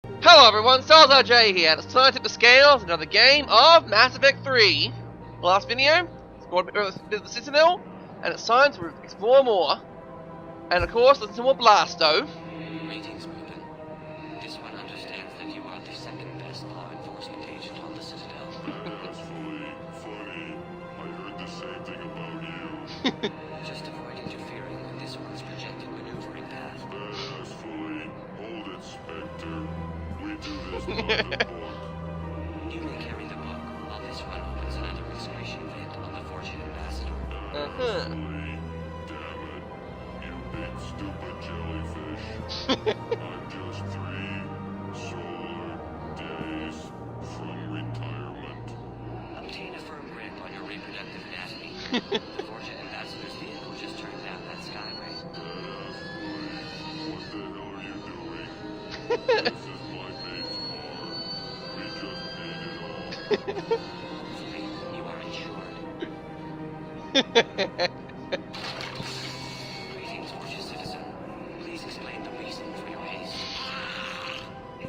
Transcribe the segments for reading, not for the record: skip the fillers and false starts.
Hello everyone, Salazar J here, and it's time to tip the scales another game of Mass Effect 3. Last video, explored a bit of the Citadel, and it's time to explore more. And of course, listen to more Blasto. Greetings, Ruben. This one understands that you are the second best law enforcement agent on the Citadel. That's funny. I heard the same thing about you. Just avoid interfering with this one's projected maneuvering path. That's funny. Hold it, Spectre. We do this by the book. You may carry the book, while this one opens another discretion vent on the Fortune Ambassador. That's funny. Damn it. You big stupid jellyfish. I'm just 3 solar days from retirement. Obtain a firm grip on your reproductive anatomy. The Fortune Ambassador's vehicle just turned down that skyway. That's funny. What the hell are you doing? This is my mate's car. We just paid it all. Hopefully, you are insured. Greetings, Fortune citizen. Please explain the reason for your haste. You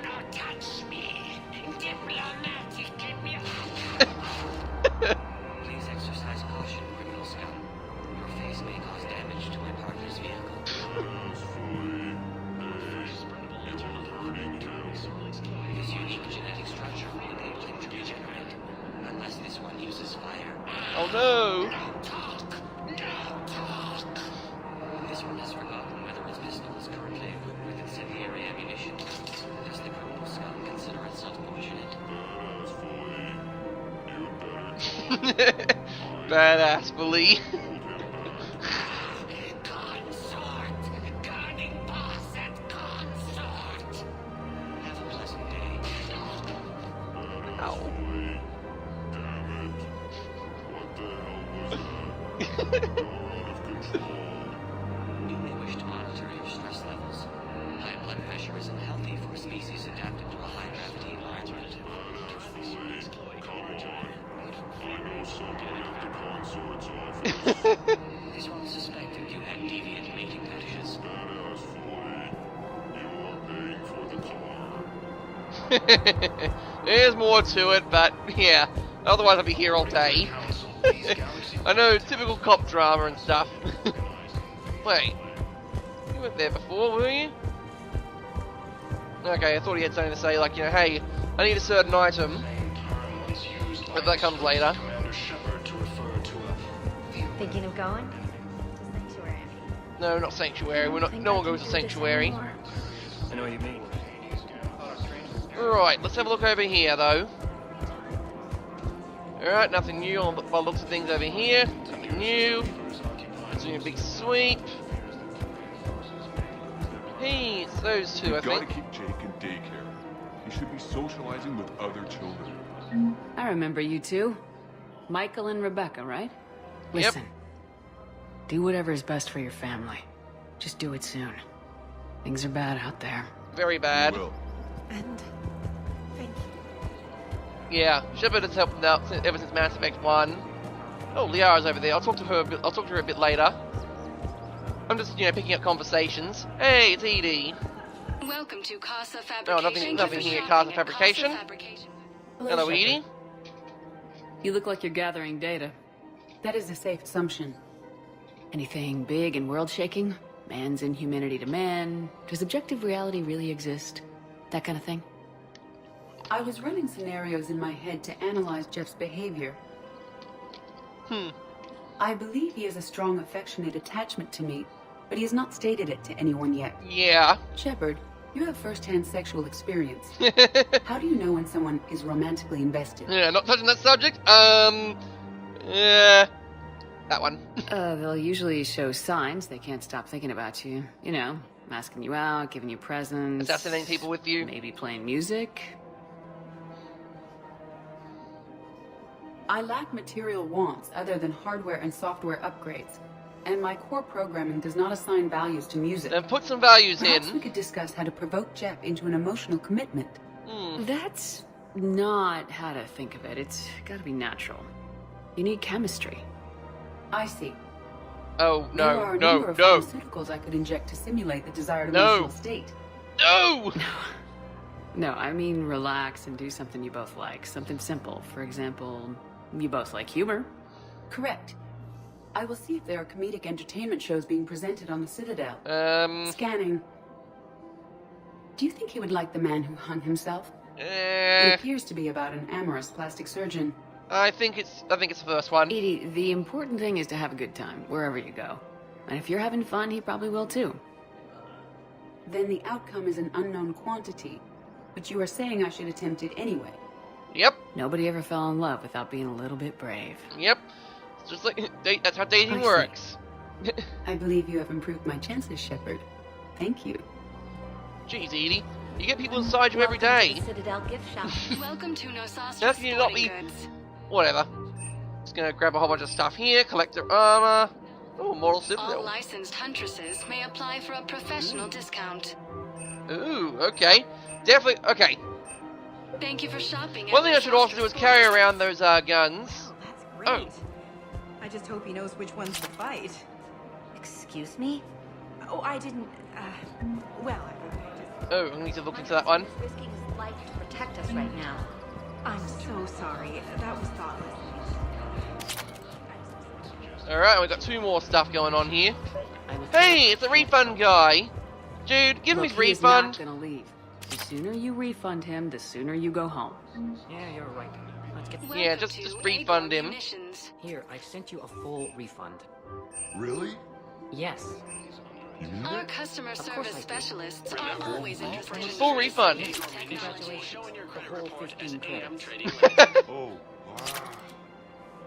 don't touch me! Diplomatic Please exercise caution, criminal scum. Your face may cause damage to my partner's vehicle. That's funny. Hey, you're hurting him. This unique genetic structure will enable him to regenerate, unless this one uses fire. Oh no! This one has forgotten whether its pistol is currently equipped with incendiary ammunition. Does the criminal scum consider itself fortunate? That's funny. You better Badass bully. Consort! Guarding boss and consort! Have a pleasant day. Ow. Damn it. What the hell was that? You're out of control. You may wish to monitor your stress levels. High blood pressure isn't healthy for a species adapted to a high gravity environment. That's funny. Come on. I know somebody at the consort's office. This one suspected you had deviant mating fetishes. Badass funny. You are paying for the car. There's more to it, but yeah. Otherwise I'd be here all day. I know, typical cop drama and stuff. Wait. You weren't there before, were you? Okay, I thought he had something to say, like, you know, hey, I need a certain item. But that comes later. Commander Shepard to refer to a... Thinking of going? To Sanctuary. No, not Sanctuary. We're not. No one goes to Sanctuary. I know what you mean. Right, let's have a look over here, though. Alright, nothing new on the looks of things over here. Nothing new. Let's do a big sweep. Hey, it's those two, I You've got to think. keep Jake in daycare. He should be socializing with other children. I remember you two. Michael and Rebecca, right? Listen. Do whatever is best for your family. Just do it soon. Things are bad out there. Very bad. Will. And thank you. Yeah, Shepard has helped out ever since Mass Effect 1. Oh, Liara's over there. I'll talk to her a bit later. I'm just, you know, picking up conversations. Hey, it's Edie. Welcome to Casa Fabrication. Oh, nothing here. Casa Fabrication. Hello, Shepard. Edie. You look like you're gathering data. That is a safe assumption. Anything big and world-shaking? Man's inhumanity to man? Does objective reality really exist? That kind of thing? I was running scenarios in my head to analyze Jeff's behavior. I believe he has a strong affectionate attachment to me, but he has not stated it to anyone yet. Yeah. Shepard, you have first-hand sexual experience. How do you know when someone is romantically invested? Yeah, not touching that subject. Yeah. That one. They'll usually show signs they can't stop thinking about you. You know, asking you out, giving you presents. Assassinating people with you. Maybe playing music. I lack material wants other than hardware and software upgrades, and my core programming does not assign values to music. Then put some values Perhaps we in. could discuss how to provoke Jeff into an emotional commitment. That's not how to think of it. It's gotta be natural. You need chemistry. I see. Oh, There no, are a no, number of no. pharmaceuticals I could inject to simulate the desired No. emotional state. No! No, I mean relax and do something you both like. Something simple. For example, you both like humor. Correct. I will see if there are comedic entertainment shows being presented on the Citadel. Scanning. Do you think he would like The Man Who Hung Himself? It appears to be about an amorous plastic surgeon. I think it's the first one. Edie, the important thing is to have a good time, wherever you go. And if you're having fun, he probably will too. Then the outcome is an unknown quantity. But you are saying I should attempt it anyway. Yep. Nobody ever fell in love without being a little bit brave. Yep. It's just like that's how dating works. I believe you have improved my chances, Shepard. Thank you. Jeez, Edie, you get people inside you every day. Citadel gift shop. Welcome to Nosastra How can you not Sporting be- Goods. Whatever. Just gonna grab a whole bunch of stuff here, collect their armor. Oh, Mortal All Citadel. licensed huntresses may apply for a professional discount. Ooh, okay. Definitely, okay. Thank you for shopping. at One thing I should also Nosastra do is Sporting carry Goods. around those guns. Oh, that's great. Oh. I just hope he knows which ones to fight. Excuse me? Oh, I didn't, well, Oh, I need to look into that one. He's risking his life to protect us right now. I'm so sorry. That was thoughtless. Alright, we've got 2 more stuff going on here. Hey, it's a refund guy. Dude, give him his He is not refund. gonna leave. The sooner you refund him, the sooner you go home. Yeah, you're right. Let's get... Yeah, Welcome just to refund Agor him. Munitions. Here, I've sent you a full refund. Really? Yes. You mean Our it? customer course I service do. specialists are always interested in Full your refund. Congratulations. The whole 15 credits. Oh, wow.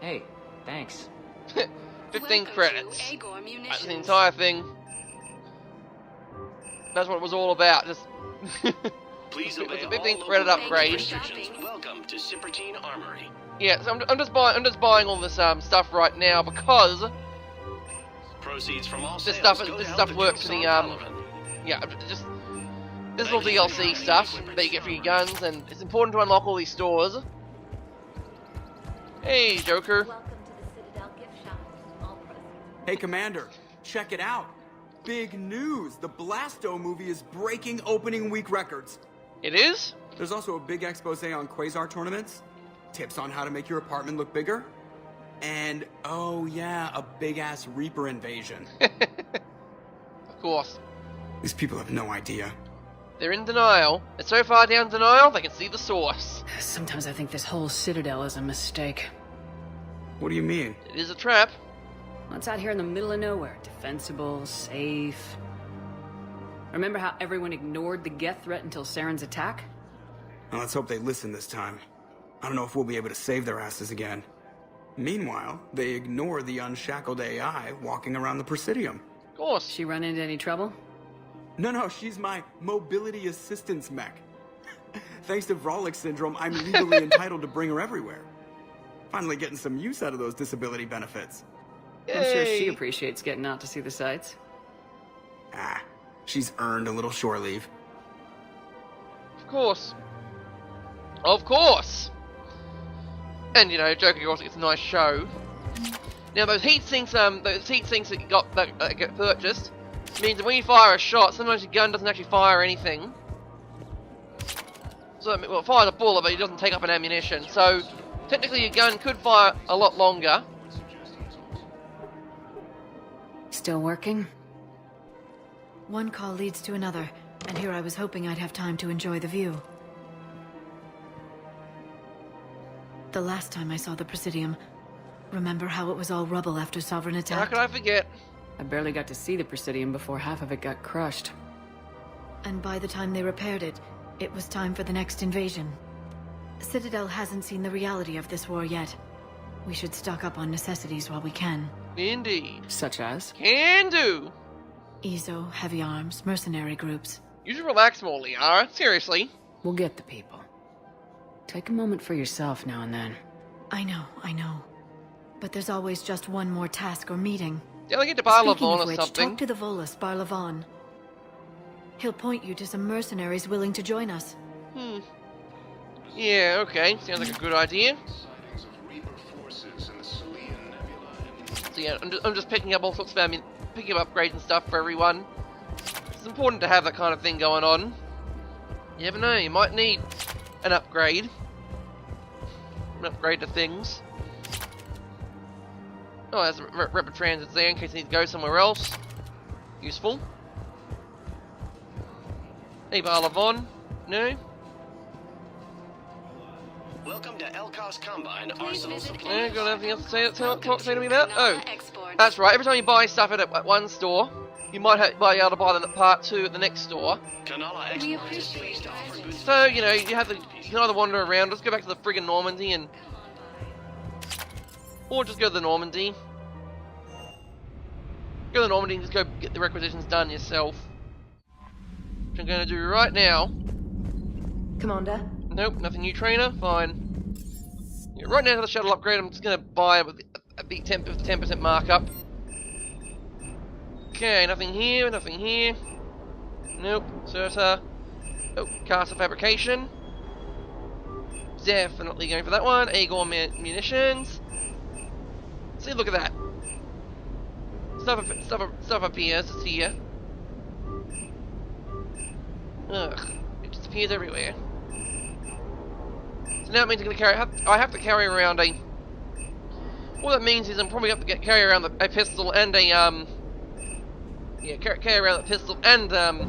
Hey, thanks. 15 Welcome credits. to Agor That's Munitions. the entire thing. That's what it was all about. Just Please It was obey a 15 all credit local upgrade. restrictions. Welcome to Shepard Armory. yeah. So I'm just buying all this stuff right now because Proceeds from all This sales stuff- go this to stuff help works the in troops the, on Leviathan. yeah, just this little DLC stuff that you get for your guns, and it's important to unlock all these stores. Hey, Joker. Welcome to the Citadel gift shop. All proceeds. Hey, Commander, check it out. Big news! The Blasto movie is breaking opening week records. It is? There's also a big expose on Quasar tournaments, tips on how to make your apartment look bigger, and, oh yeah, a big-ass Reaper invasion. Of course. These people have no idea. They're in denial. They're so far down denial, they can see the source. Sometimes I think this whole Citadel is a mistake. What do you mean? It is a trap. Well, it's out here in the middle of nowhere. Defensible, safe. Remember how everyone ignored the Geth threat until Saren's attack? Well, let's hope they listen this time. I don't know if we'll be able to save their asses again. Meanwhile, they ignore the unshackled AI walking around the Presidium. Of course. She run into any trouble? No, she's my mobility assistance mech. Thanks to Vrolic syndrome, I'm legally entitled to bring her everywhere. Finally getting some use out of those disability benefits. I'm sure she Yay. appreciates getting out to see the sights. Ah, she's earned a little shore leave. Of course. Of course! And, you know, Joker also gets a nice show. Now, those heat sinks that you got that get purchased means that when you fire a shot, sometimes your gun doesn't actually fire anything. So, well, it fires a bullet, but it doesn't take up an ammunition. So, technically, your gun could fire a lot longer. Still working? One call leads to another, and here I was hoping I'd have time to enjoy the view. The last time I saw the Presidium, remember how it was all rubble after Sovereign How attacked? could I forget? I barely got to see the Presidium before half of it got crushed. And by the time they repaired it, it was time for the next invasion. Citadel hasn't seen the reality of this war yet. We should stock up on necessities while we can. Indeed. Such as? Can do! EZO, heavy arms, mercenary groups. You should relax more, Liara. Seriously. We'll get the people. Take a moment for yourself now and then. I know. But there's always just one more task or meeting. Delegate to Speaking Barlavon of or which, something. talk to the Volus, Barlavon. He'll point you to some mercenaries willing to join us. Yeah, okay. Sounds like a good idea. So yeah, I'm just picking up all sorts of picking up upgrades and stuff for everyone. It's important to have that kind of thing going on. You never know, you might need an upgrade. An upgrade to things. Oh, there's a rapid transit there in case you need to go somewhere else. Useful. Hey, Barlavon. No? Welcome to Elcos Combine Arsenal Supply. Yeah, got anything else to say to me about? Oh, that's right. Every time you buy stuff at one store, you might be able to buy them at part 2 at the next store. So, you know, you can either wander around, just go back to the friggin' Normandy and... Or just go to the Normandy. Go to the Normandy and just go get the requisitions done yourself. Which I'm going to do right now. Commander? Nope, nothing new, trainer. Fine. Yeah, right now to the shuttle upgrade, I'm just going to buy it with a big 10% markup. Okay, nothing here, nothing here. Nope, Certa. Oh, caster fabrication. Definitely going for that one. Aegor munitions. See, look at that. Stuff appears, it's here. Ugh, it just appears everywhere. So now it means I have to carry around a... What that means is I'm probably going to carry around a pistol and a, yeah, carry around the pistol and the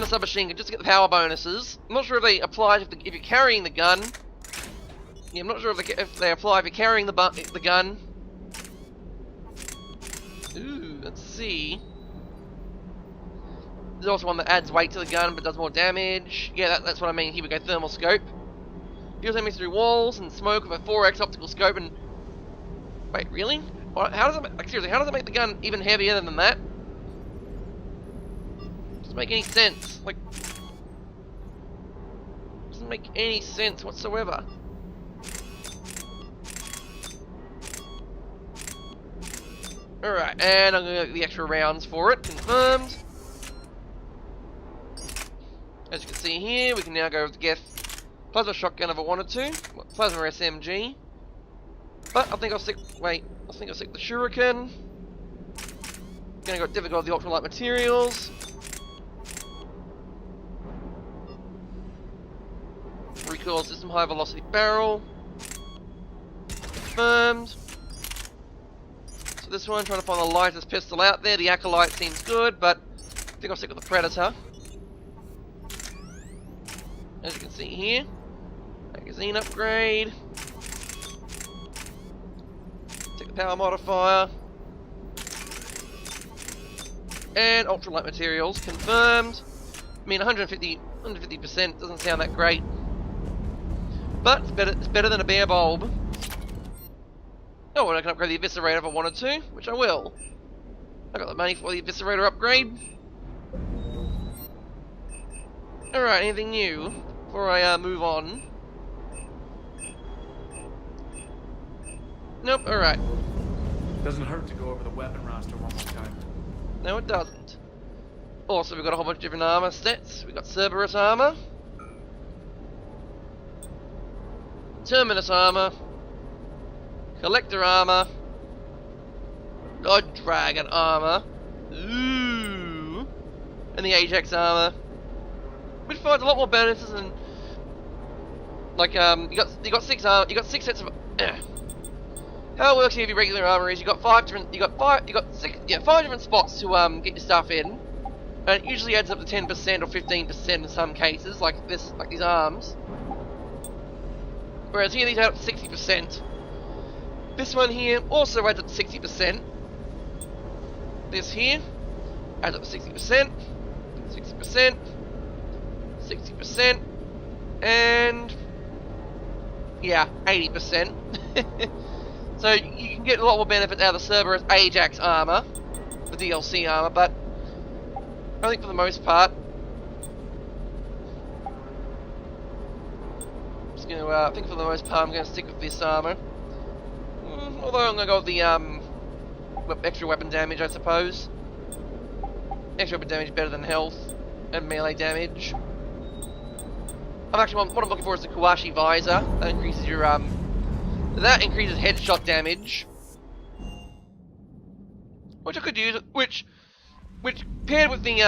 submachine gun just to get the power bonuses. I'm not sure if they apply if you're carrying the gun. Yeah, I'm not sure if they apply if you're carrying the gun. Ooh, let's see. There's also one that adds weight to the gun but does more damage. Yeah, that's what I mean. Here we go, thermal scope. Deals damage through walls and smoke with a 4x optical scope and... Wait, really? How does it like, seriously, how does it make the gun even heavier than that? Doesn't make any sense. Like... Doesn't make any sense whatsoever. Alright, and I'm gonna get the extra rounds for it, confirmed. As you can see here, we can now go with the Geth plasma shotgun if I wanted to. Plasma SMG. But I think I'll stick with the Shuriken. Gonna go difficult with the ultralight materials. Recoil system, high velocity barrel. Confirmed. So this one, trying to find the lightest pistol out there. The Acolyte seems good, but I think I'll stick with the Predator. As you can see here, magazine upgrade. Take the power modifier. And ultralight materials, confirmed. I mean, 150% doesn't sound that great. But it's better than a bare bulb. Oh, and I can upgrade the Eviscerator if I wanted to, which I will. I got the money for the Eviscerator upgrade. Alright, anything new before I move on? Nope, alright. Doesn't hurt to go over the weapon roster one more time. No, it doesn't. Also, we've got a whole bunch of different armor sets. We've got Cerberus armor, Terminus armor, Collector armor, God Dragon armor, ooh, and the Ajax armor, which provides a lot more bonuses than, like, you got six sets of. How it works here with your regular armor is you got five different spots to get your stuff in, and it usually adds up to 10% or 15% in some cases, like these arms. Whereas here these add up to 60%. This one here also adds up to 60%. This here adds up to 60%, 60%, 60%, and yeah, 80%. So you can get a lot more benefits out of the Cerberus Ajax armor, the DLC armor, but I think for the most part, I'm going to stick with this armor. Although I'm going to go with the extra weapon damage, I suppose. Extra weapon damage better than health and melee damage. What I'm looking for is the Kawashi visor. That increases your headshot damage, which I could use. Which paired with the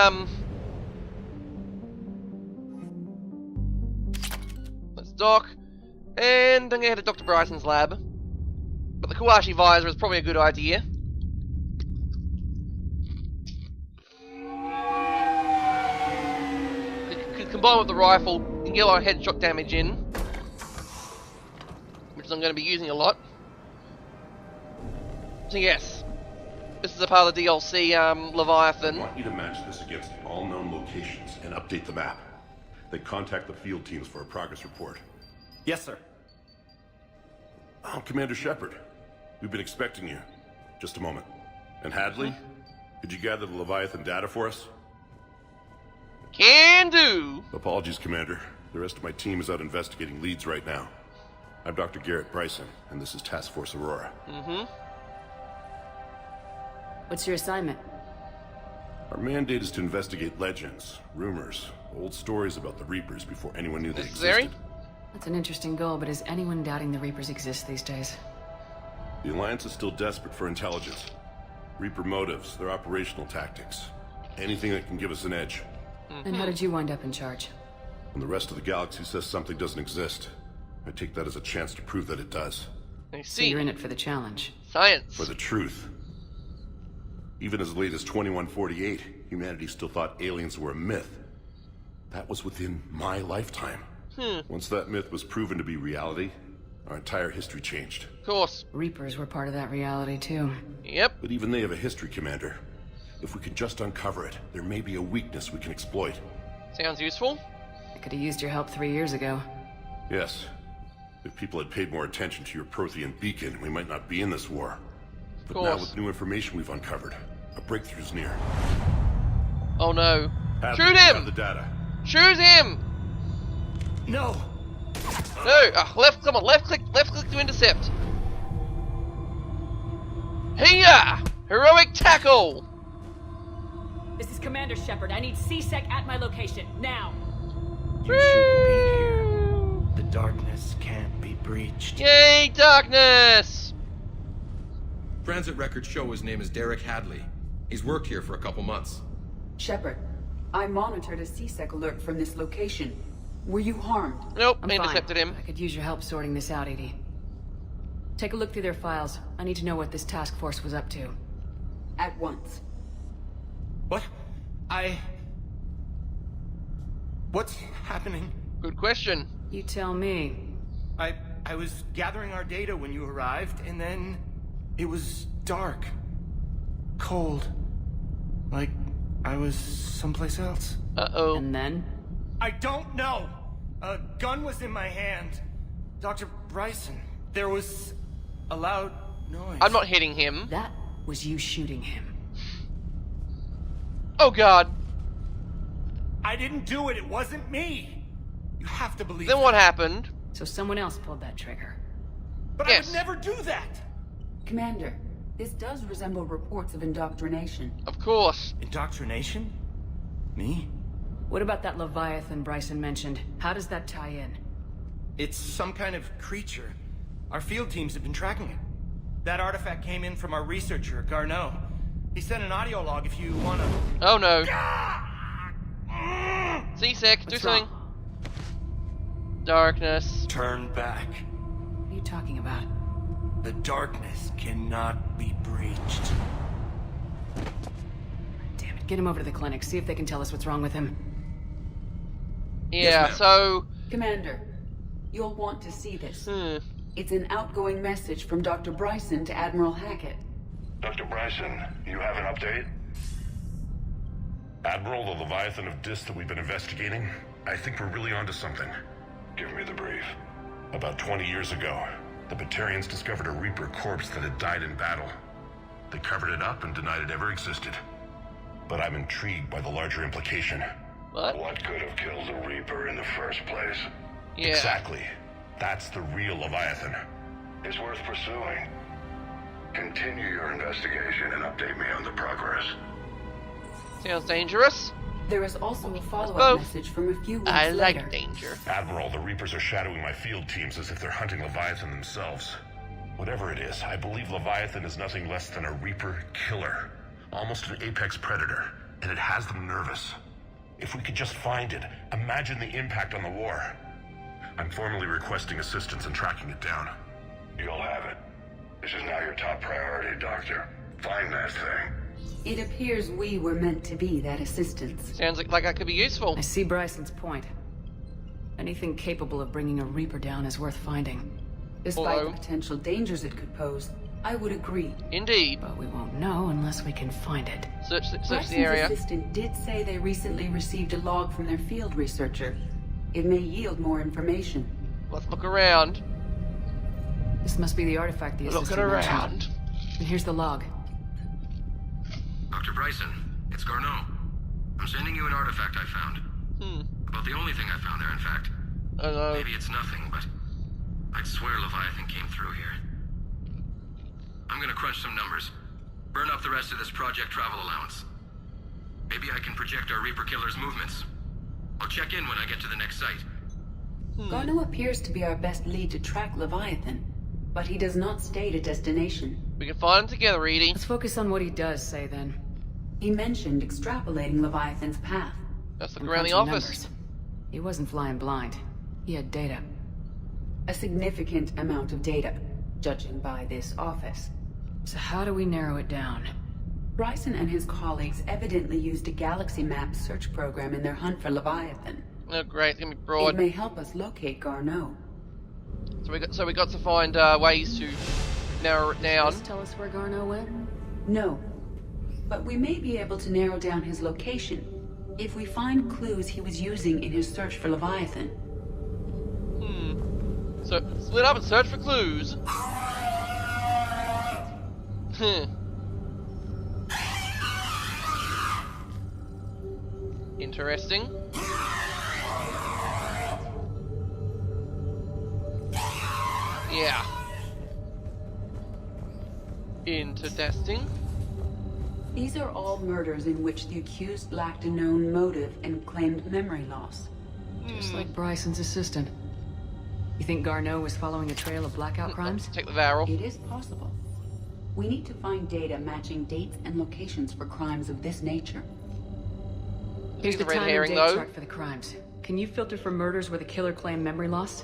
dock. And I'm gonna head to Dr. Bryson's lab. But the Kawashi visor is probably a good idea. Could combine with the rifle and get a lot of headshot damage in, which I'm going to be using a lot. So yes, this is a part of the DLC, Leviathan. I want you to match this against all known locations and update the map. Then contact the field teams for a progress report. Yes, sir. Oh, Commander Shepard. We've been expecting you. Just a moment. And Hadley, could you gather the Leviathan data for us? Can do! Apologies, Commander. The rest of my team is out investigating leads right now. I'm Dr. Garrett Bryson, and this is Task Force Aurora. What's your assignment? Our mandate is to investigate legends, rumors, old stories about the Reapers before anyone knew they existed. That's an interesting goal, but is anyone doubting the Reapers exist these days? The Alliance is still desperate for intelligence. Reaper motives, their operational tactics. Anything that can give us an edge. And how did you wind up in charge? When the rest of the galaxy says something doesn't exist, I take that as a chance to prove that it does. I So see. you're in it for the challenge. Science. For the truth. Even as late as 2148, humanity still thought aliens were a myth. That was within my lifetime. Once that myth was proven to be reality, our entire history changed. Of course. Reapers were part of that reality, too. Yep. But even they have a history, Commander. If we can just uncover it, there may be a weakness we can exploit. Sounds useful. I could have used your help 3 years ago. Yes. If people had paid more attention to your Prothean beacon, we might not be in this war. But now with new information we've uncovered, a breakthrough's near. Oh no. Hadley, Shoot you have him! the data. Shoot him! No! No! Come on, left click to intercept. Hiya! Heroic tackle! This is Commander Shepard. I need C-Sec at my location, now! You shouldn't be here. The darkness can't be breached. Yay, darkness! Transit records show his name is Derek Hadley. He's worked here for a couple months. Shepard, I monitored a C-Sec alert from this location. Were you harmed? Nope, I'm I intercepted fine. him. I could use your help sorting this out, Edie. Take a look through their files. I need to know what this task force was up to. At once. What? What's happening? Good question. You tell me. I was gathering our data when you arrived, and then it was dark. Cold. Like I was someplace else. Uh-oh. And then? I don't know! A gun was in my hand. Dr. Bryson, there was a loud noise. I'm not hitting him. That was you shooting him. Oh god. I didn't do it, it wasn't me! You have to believe Then what happened? So someone else pulled that trigger. But Yes. I would never do that! Commander, this does resemble reports of indoctrination. Of course. Indoctrination? Me? What about that Leviathan Bryson mentioned? How does that tie in? It's some kind of creature. Our field teams have been tracking it. That artifact came in from our researcher, Garneau. He sent an audio log if you wanna... Oh no. C-Sec, do What's something. wrong? Darkness. Turn back. What are you talking about? The darkness cannot be breached. Damn it, get him over to the clinic. See if they can tell us what's wrong with him. Yeah, ma'am. so... Commander, you'll want to see this. It's an outgoing message from Dr. Bryson to Admiral Hackett. Dr. Bryson, you have an update? Admiral, the Leviathan of Dis that we've been investigating, I think we're really onto something. Give me the brief. About 20 years ago, the Batarians discovered a Reaper corpse that had died in battle. They covered it up and denied it ever existed. But I'm intrigued by the larger implication. What could have killed the Reaper in the first place? Yeah. Exactly. That's the real Leviathan. It's worth pursuing. Continue your investigation and update me on the progress. Sounds dangerous. There is also a follow-up both. message from a few weeks I later. like danger. Admiral, the Reapers are shadowing my field teams as if they're hunting Leviathan themselves. Whatever it is, I believe Leviathan is nothing less than a Reaper killer. Almost an apex predator. And it has them nervous. If we could just find it, imagine the impact on the war. I'm formally requesting assistance in tracking it down. You'll have it. This is now your top priority, Doctor. Find that thing. It appears we were meant to be that assistance. Sounds like that could be useful. I see Bryson's point. Anything capable of bringing a Reaper down is worth finding. Despite the potential dangers it could pose, I would agree. Indeed. But we won't know unless we can find it. Search the Bryson's area. assistant did say they recently received a log from their field researcher. It may yield more information. Let's look around. This must be the artifact the assistant mentioned. Around. And here's the log. Dr. Bryson, it's Garneau. I'm sending you an artifact I found. About the only thing I found there, in fact. Oh no. Maybe it's nothing, but I'd swear Leviathan came through here. I'm gonna crunch some numbers. Burn up the rest of this project travel allowance. Maybe I can project our Reaper killer's movements. I'll check in when I get to the next site. Garneau appears to be our best lead to track Leviathan, but he does not state a destination. We can find them together, Edie. Let's focus on what he does say, then. He mentioned extrapolating Leviathan's path. Let's look around the office. Numbers. He wasn't flying blind. He had data. A significant amount of data, judging by this office. So how do we narrow it down? Bryson and his colleagues evidently used a galaxy map search program in their hunt for Leviathan. Oh great, it's gonna be broad. It may help us locate Garneau. So we got to find ways to narrow it down. Does this tell us where Garneau went? No. But we may be able to narrow down his location if we find clues he was using in his search for Leviathan. So split up and search for clues. Interesting. Yeah. Interesting. These are all murders in which the accused lacked a known motive and claimed memory loss. Just like Bryson's assistant. You think Garneau was following a trail of blackout crimes? Take the barrel. It is possible. We need to find data matching dates and locations for crimes of this nature. Here's the red time herring, and date though. chart for the crimes. Can you filter for murders where the killer claimed memory loss?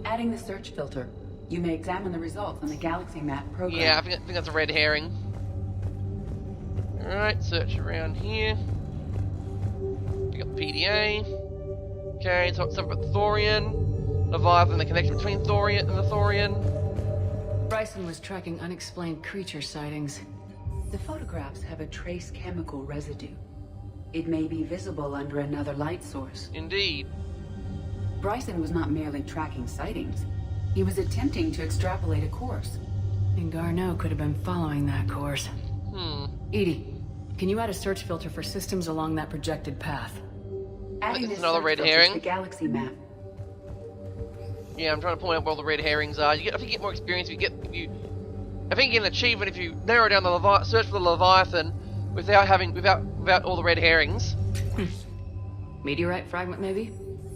Adding the search filter, you may examine the results on the galaxy map program. Yeah, I think that's a red herring. Alright, search around here. We got the PDA. Okay, talk stuff about the Thorian. Leviathan, the connection between Thorian and the Thorian. Bryson was tracking unexplained creature sightings. The photographs have a trace chemical residue. It may be visible under another light source. Indeed. Bryson was not merely tracking sightings. He was attempting to extrapolate a course. And Garneau could have been following that course. Edie, can you add a search filter for systems along that projected path? Adding this another search red filter herring. to the galaxy map. Yeah, I'm trying to point out where all the red herrings are. I think you get more experience if you I think you get an achievement if you narrow down the search for the Leviathan without all the red herrings. Meteorite fragment, maybe?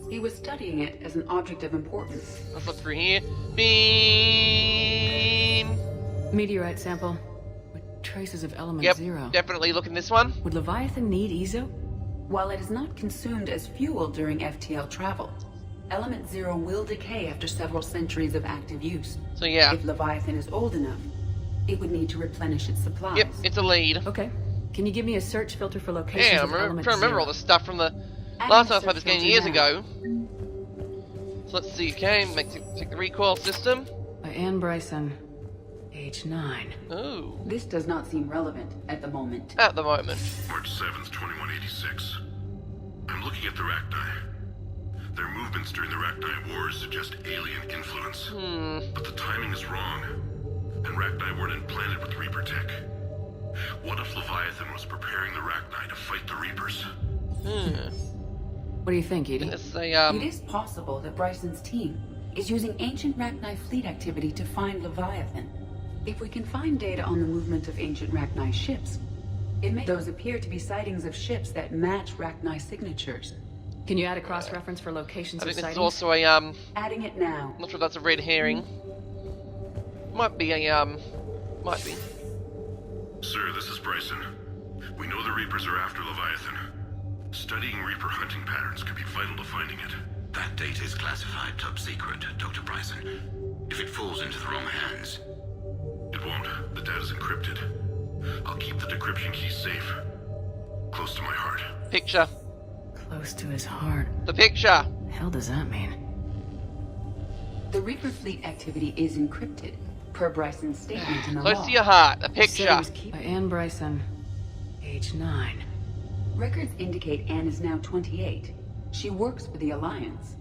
He was studying it as an object of importance. Let's look through here. Beam. Meteorite sample with traces of element Yep, zero. definitely look in this one. Would Leviathan need EZO? While it is not consumed as fuel during FTL travel, element zero will decay after several centuries of active use. So yeah. If Leviathan is old enough, it would need to replenish its supplies. Yep, it's a lead. Okay. Can you give me a search filter for locations Yeah, of I'm element trying to remember zero? all this stuff from the Adding last time I the played this search game filter years now. ago. So let's see, okay, take the recoil system. By Anne Bryson, age 9. Ooh. This does not seem relevant at the moment. At the moment. March 7th, 2186. I'm looking at the Rachni. Their movements during the Rachni Wars suggest alien influence. But the timing is wrong. And Rachni weren't implanted with Reaper tech. What if Leviathan was preparing the Rachni to fight the Reapers? What do you think, Edie? Let's say, It is possible that Bryson's team is using ancient Rachni fleet activity to find Leviathan. If we can find data on the movement of ancient Rachni ships, it may those appear to be sightings of ships that match Rachni signatures. Can you add a cross-reference for locations I of think this is sightings? also a, Adding it now. I'm not sure if that's a red herring. Might be a, might be. Sir, this is Bryson. We know the Reapers are after Leviathan. Studying Reaper hunting patterns could be vital to finding it. That data is classified top secret, Dr. Bryson. If it falls into the wrong hands... It won't. The data's encrypted. I'll keep the decryption key safe. Close to my heart. Picture. Close to his heart. The picture. The hell does that mean? The Reaper fleet activity is encrypted, per Bryson's statement in the Close law. to your heart. The picture. By Anne Bryson, age 9. Records indicate Anne is now 28. She works for the Alliance.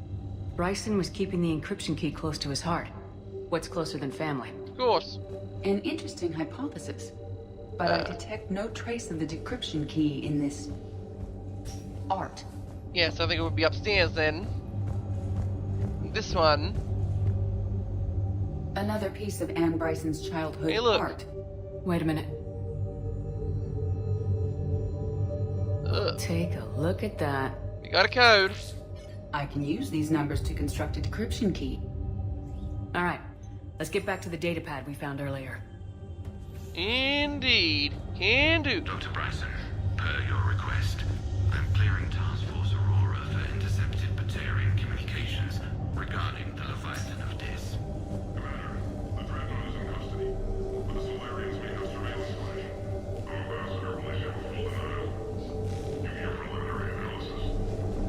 Bryson was keeping the encryption key close to his heart. What's closer than family? Of course. An interesting hypothesis. But I detect no trace of the decryption key in this... art. Yes, I think it would be upstairs then. This one. Another piece of Anne Bryson's childhood Hey, look. art. Wait a minute. Take a look at that. We got a code. I can use these numbers to construct a decryption key. Alright, let's get back to the datapad we found earlier. Indeed. Can do. Dr. Bryson, per your request, I'm clearing Task Force Aurora for intercepted Batarian communications regarding the Leviathan of Dis. Commander, the Dreadnought is in custody, but the Solarians may have surveillance footage. Our ambassador will issue a full denial. You hear preliminary analysis.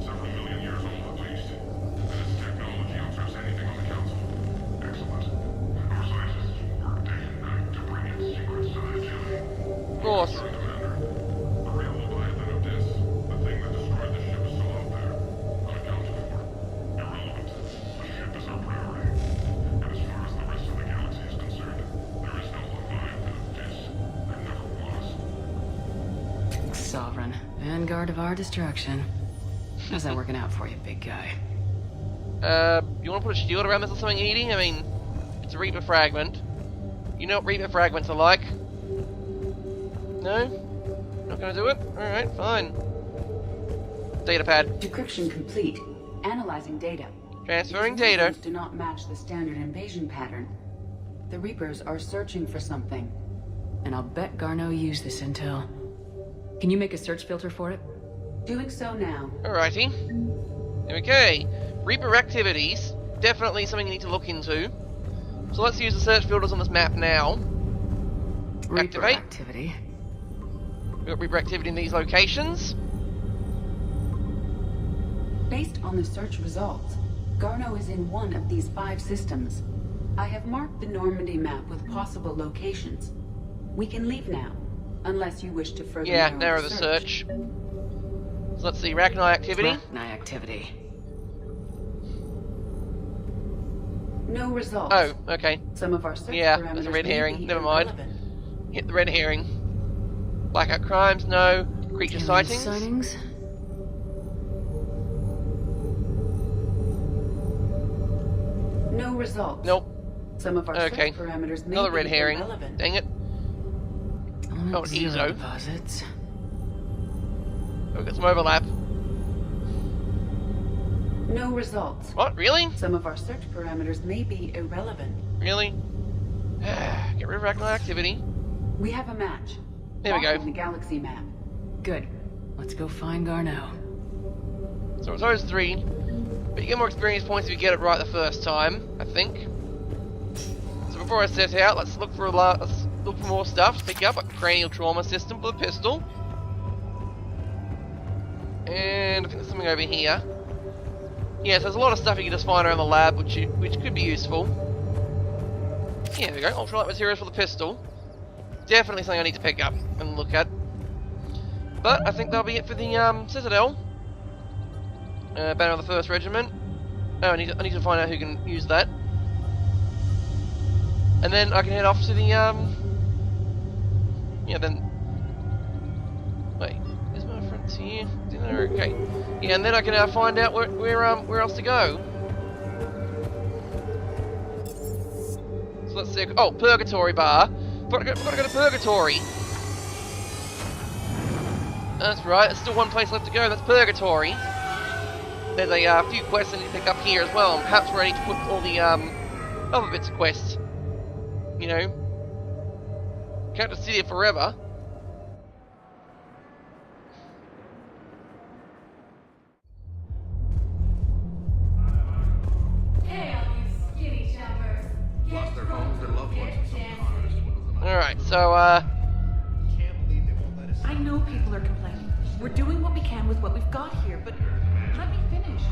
Several million years old at least. And its technology outstrips anything on the Council. Excellent. Our scientists will work day and night to bring its secrets to the agility. Of course. Commander, the real Leviathan of Dis, the thing that destroyed the ship, is still out there. Unaccounted for. Irrelevant. The ship is our priority. And as far as the rest of the galaxy is concerned, there is no Leviathan of Dis. There never was. Sovereign. Vanguard of our destruction. How's that working out for you, big guy? You want to put a shield around this or something, Edie? I mean, it's a Reaper fragment. You know what Reaper fragments are like. No? Not gonna do it? Alright, fine. Datapad. Decryption complete. Analyzing data. Transferring These data. movements do not match the standard invasion pattern. The Reapers are searching for something. And I'll bet Garneau used this intel. Can you make a search filter for it? Doing so now. Alrighty. Okay. Reaper activities. Definitely something you need to look into. So let's use the search filters on this map now. Reaper Activate. activity. We've got Reaper activity in these locations. Based on the search results, Garneau is in one of these 5 systems. I have marked the Normandy map with possible locations. We can leave now, unless you wish to further narrow the search. So let's see, Rachni activity. Rachni activity. No results. Oh, okay. Some of our search parameters there's a red herring. Never mind. Hit the red herring. Blackout crimes, no. Creature sightings. No results. Nope. Some of our search parameters may Another be red herring. irrelevant. Dang it. Oh, ESO. Deposits. Oh, we've got some overlap. No results. What? Really? Some of our search parameters may be irrelevant. Really? Get rid of Rachni activity. We have a match. There we go. On the galaxy map. Good. Let's go find Garneau. So it's always 3. But you get more experience points if you get it right the first time, I think. So before I set out, let's look for more stuff to pick up, like a cranial trauma system for the pistol. And I think there's something over here. Yes, there's a lot of stuff you can just find around the lab, which could be useful. Yeah, there we go. Ultralight materials for the pistol. Definitely something I need to pick up and look at. But I think that'll be it for the Citadel. Banner of the 1st Regiment. Oh, I need to find out who can use that. And then I can head off to the yeah, then wait, is my frontier? Okay. Yeah, and then I can find out where else to go. So let's see. Oh, Purgatory Bar. We've got to go to Purgatory. That's right. There's still one place left to go. That's Purgatory. There's a few quests I need to pick up here as well. Perhaps where I need to put all the other bits of quests. You know, can't just sit here forever. Alright, so, I know people are complaining. We're doing what we can with what we've got here, but let me finish.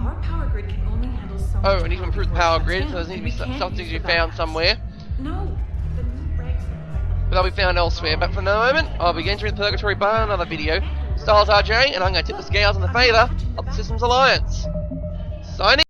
Our power grid can only handle so much. Oh, I need to improve the power grid, so there's need to be something to be found somewhere. No, the new regs. But they'll be found elsewhere. But for the moment, I'll be entering the Purgatory Bar in another video. Styles RJ, and I'm going to tip the scales in the favour of the Systems Alliance. Signing.